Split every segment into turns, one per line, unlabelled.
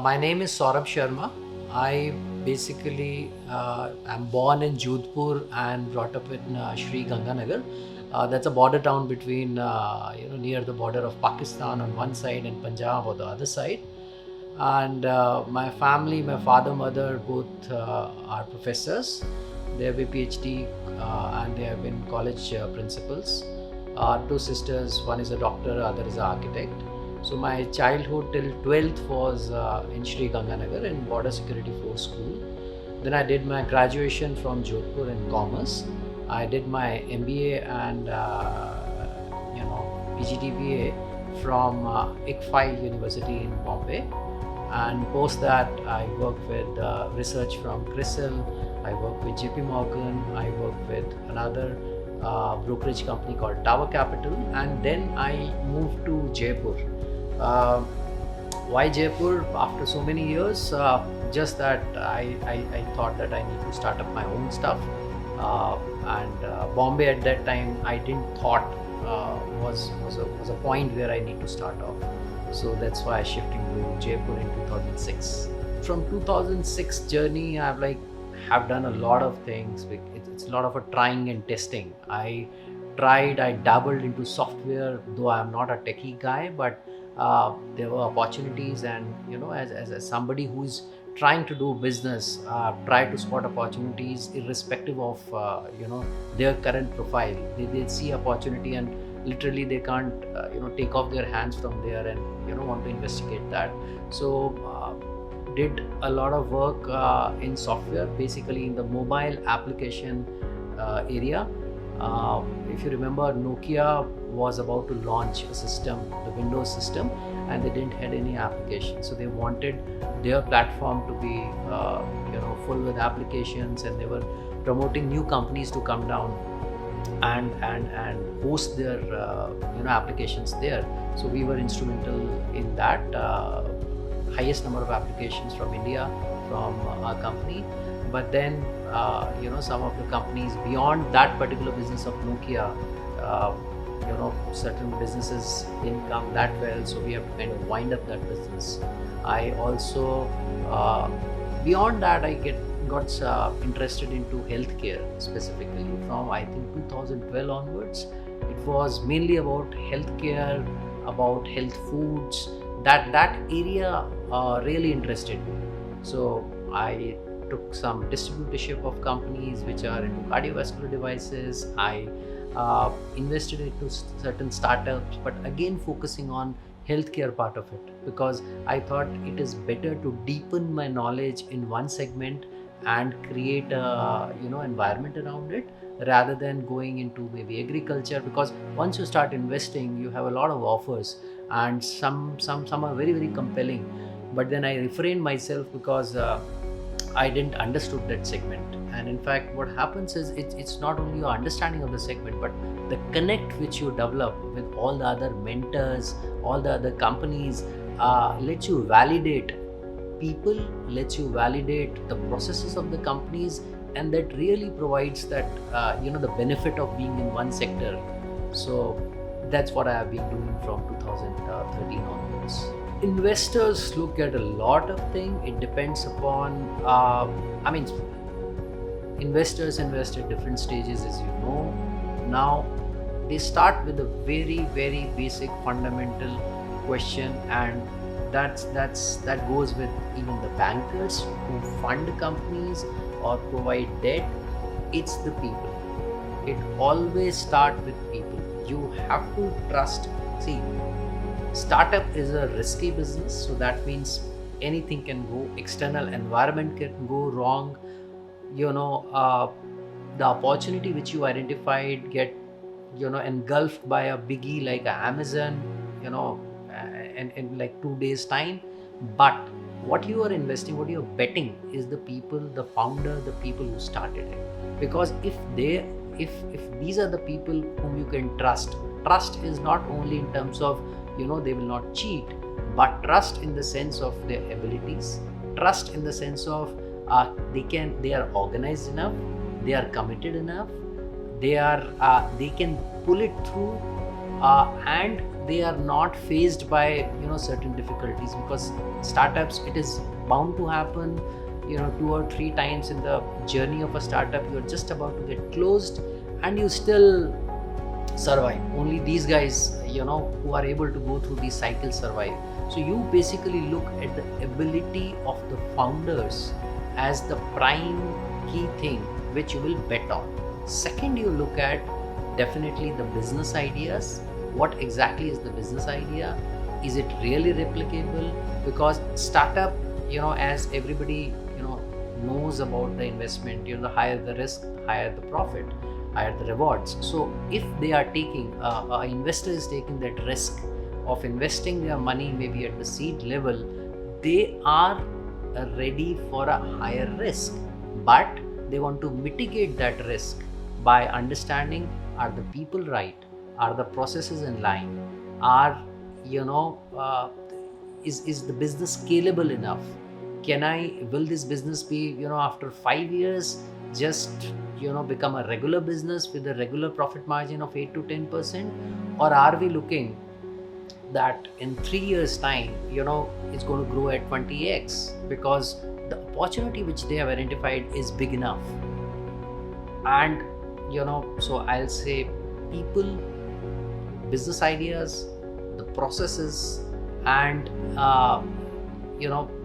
My name is Saurabh Sharma. I basically am born in Jodhpur and brought up in Sri Ganganagar. That's a border town between, near the border of Pakistan on one side and Punjab on the other side. And my family, my father, mother, both are professors. They have a PhD and they have been college principals. Two sisters, one is a doctor, other is an architect. So my childhood till 12th was in Sri Ganganagar in Border Security Force School. Then I did my graduation from Jodhpur in Commerce. I did my MBA and PGDBA from ICFI University in Bombay. And post that, I worked with research from CRISIL. I worked with JP Morgan. I worked with another brokerage company called Tower Capital. And then I moved to Jaipur. Why Jaipur after so many years? Just that I thought that I need to start up my own stuff. And Bombay at that time I didn't thought was a point where I need to start off. So that's why I shifted to Jaipur in 2006. From 2006 journey, have done a lot of things. It's a lot of a trying and testing. I dabbled into software, though I'm not a techie guy, but there were opportunities, and as somebody who's trying to do business, try to spot opportunities irrespective of their current profile. They see opportunity and literally they can't take off their hands from there and want to investigate that. So did a lot of work in software, basically in the mobile application area. If you remember, Nokia was about to launch a system, the Windows system, and they didn't have any application. So they wanted their platform to be full with applications, and they were promoting new companies to come down and post their applications there. So we were instrumental in that. Highest number of applications from India from our company. But then some of the companies beyond that particular business of Nokia, certain businesses didn't come that well, so we have to kind of wind up that business. I also beyond that I got interested into healthcare specifically from I think 2012 onwards. It was mainly about healthcare, about health foods. That area really interested me. So I took some distributorship of companies which are into cardiovascular devices. I invested into certain startups, but again focusing on healthcare part of it, because I thought it is better to deepen my knowledge in one segment and create a environment around it, rather than going into maybe agriculture, because once you start investing you have a lot of offers and some are very, very compelling. But then I refrained myself because I didn't understood that segment. And in fact what happens is it's not only your understanding of the segment, but the connect which you develop with all the other mentors, all the other companies, lets you validate people, lets you validate the processes of the companies, and that really provides that the benefit of being in one sector. So that's what I have been doing from 2013 onwards. Investors look at a lot of things. It depends upon investors invest at different stages, as you know. Now they start with a very, very basic fundamental question, and that goes with even the bankers who fund companies or provide debt. It's the people. It always starts with people. You have to trust. See, startup is a risky business, so that means anything can go. External environment can go wrong. The opportunity which you identified get engulfed by a biggie like Amazon, in like 2 days time. But what you are investing, what you are betting is the people, the founder, the people who started it. Because if these are the people whom you can trust is not only in terms of they will not cheat, but trust in the sense of their abilities, trust in the sense of they are organized enough, they are committed enough, they can pull it through, and they are not faced by certain difficulties, because startups, it is bound to happen 2 or 3 times in the journey of a startup. You're just about to get closed and you still survive. Only these guys who are able to go through these cycles survive. So you basically look at the ability of the founders as the prime key thing which you will bet on. Second, you look at definitely the business ideas. What exactly is the business idea? Is it really replicable? Because startup, as everybody knows about the investment, the higher the risk, higher the profit, higher the rewards. So if they are taking an investor is taking that risk of investing their money maybe at the seed level, they are ready for a higher risk, but they want to mitigate that risk by understanding, are the people right, are the processes in line, are is the business scalable enough? Will this business be after 5 years just become a regular business with a regular profit margin of 8 to 10%, or are we looking that in 3 years time it's going to grow at 20x, because the opportunity which they have identified is big enough? And so I'll say people, business ideas, the processes, and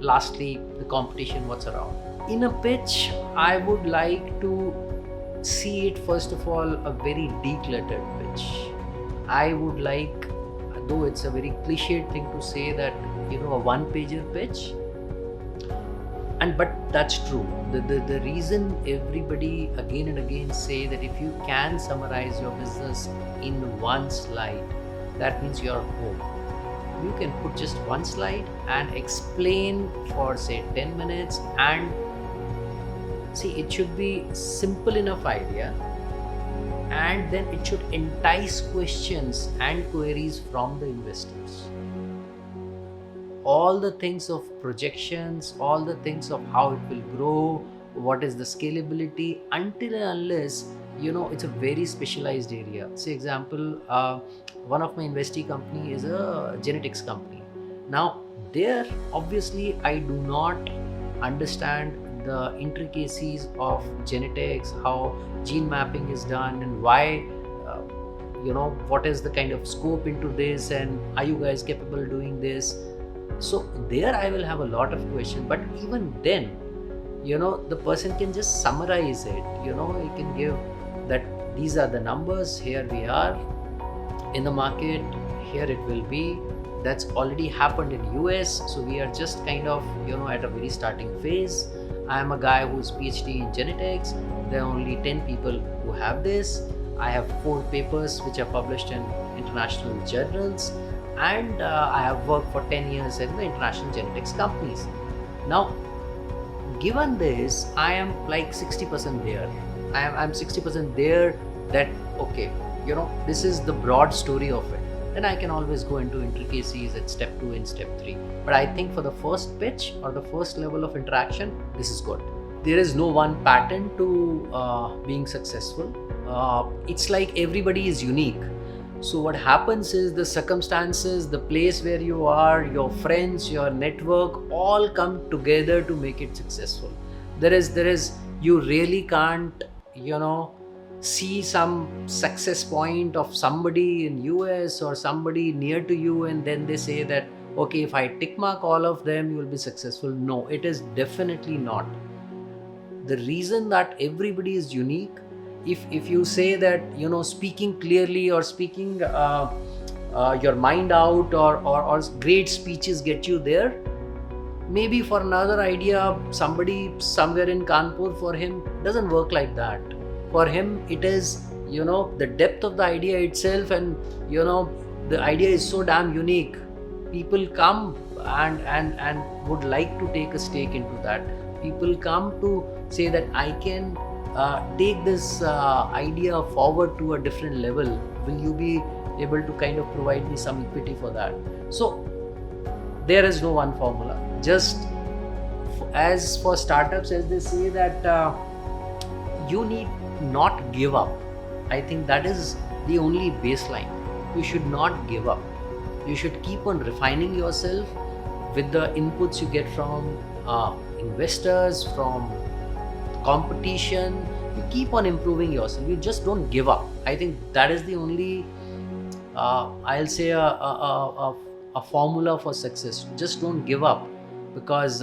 lastly the competition what's around. In a pitch, I would like to see it first of all a very decluttered pitch. I would like, though it's a very cliched thing to say that a one-pager pitch, but that's true. The reason everybody again and again say that if you can summarize your business in one slide, that means you're home. You can put just one slide and explain for say 10 minutes, and see, it should be simple enough idea, and then it should entice questions and queries from the investors. All the things of projections, all the things of how it will grow, what is the scalability, until and unless it's a very specialized area. Say example, one of my investee company is a genetics company. Now there obviously I do not understand the intricacies of genetics, how gene mapping is done, and why what is the kind of scope into this, and are you guys capable of doing this? So there I will have a lot of questions, but even then the person can just summarize it. He can give that these are the numbers, here we are in the market, here it will be. That's already happened in US, so we are just kind of at a very starting phase. I am a guy who's PhD in genetics. There are only 10 people who have this. I have 4 papers which are published in international journals, and I have worked for 10 years in the international genetics companies. Now given this, I am like 60% there. I'm 60% there, that okay, this is the broad story of it. Then I can always go into intricacies at step 2 and step 3. But I think for the first pitch or the first level of interaction, this is good. There is no one pattern to being successful. It's like everybody is unique. So what happens is the circumstances, the place where you are, your friends, your network, all come together to make it successful. There is you really can't see some success point of somebody in US or somebody near to you and then they say that okay, if I tick mark all of them you will be successful. No, it is definitely not. The reason that everybody is unique, if you say that speaking clearly or speaking your mind out or great speeches get you there, maybe for another idea somebody somewhere in Kanpur, for him doesn't work like that. For him it is the depth of the idea itself, and the idea is so damn unique. People come and would like to take a stake into that. People come to say that I can take this idea forward to a different level. Will you be able to kind of provide me some equity for that? So there is no one formula. Just as for startups, as they say that you need not give up. I think that is the only baseline. You should not give up. You should keep on refining yourself with the inputs you get from investors, from competition. You keep on improving yourself. You just don't give up. I think that is the only I'll say a formula for success. Just don't give up, because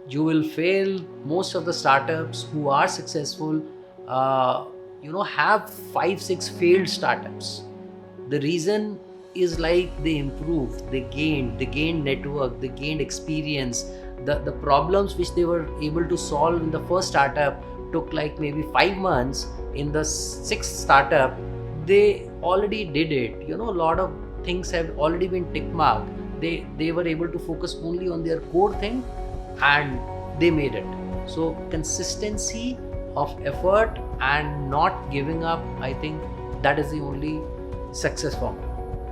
you will fail. Most of the startups who are successful, have 5-6 failed startups. The reason is like they improved, they gained network, they gained experience. The problems which they were able to solve in the first startup took like maybe 5 months. In the sixth startup, they already did it. A lot of things have already been tick marked. They were able to focus only on their core thing, and they made it. So consistency of effort and not giving up, I think that is the only success formula.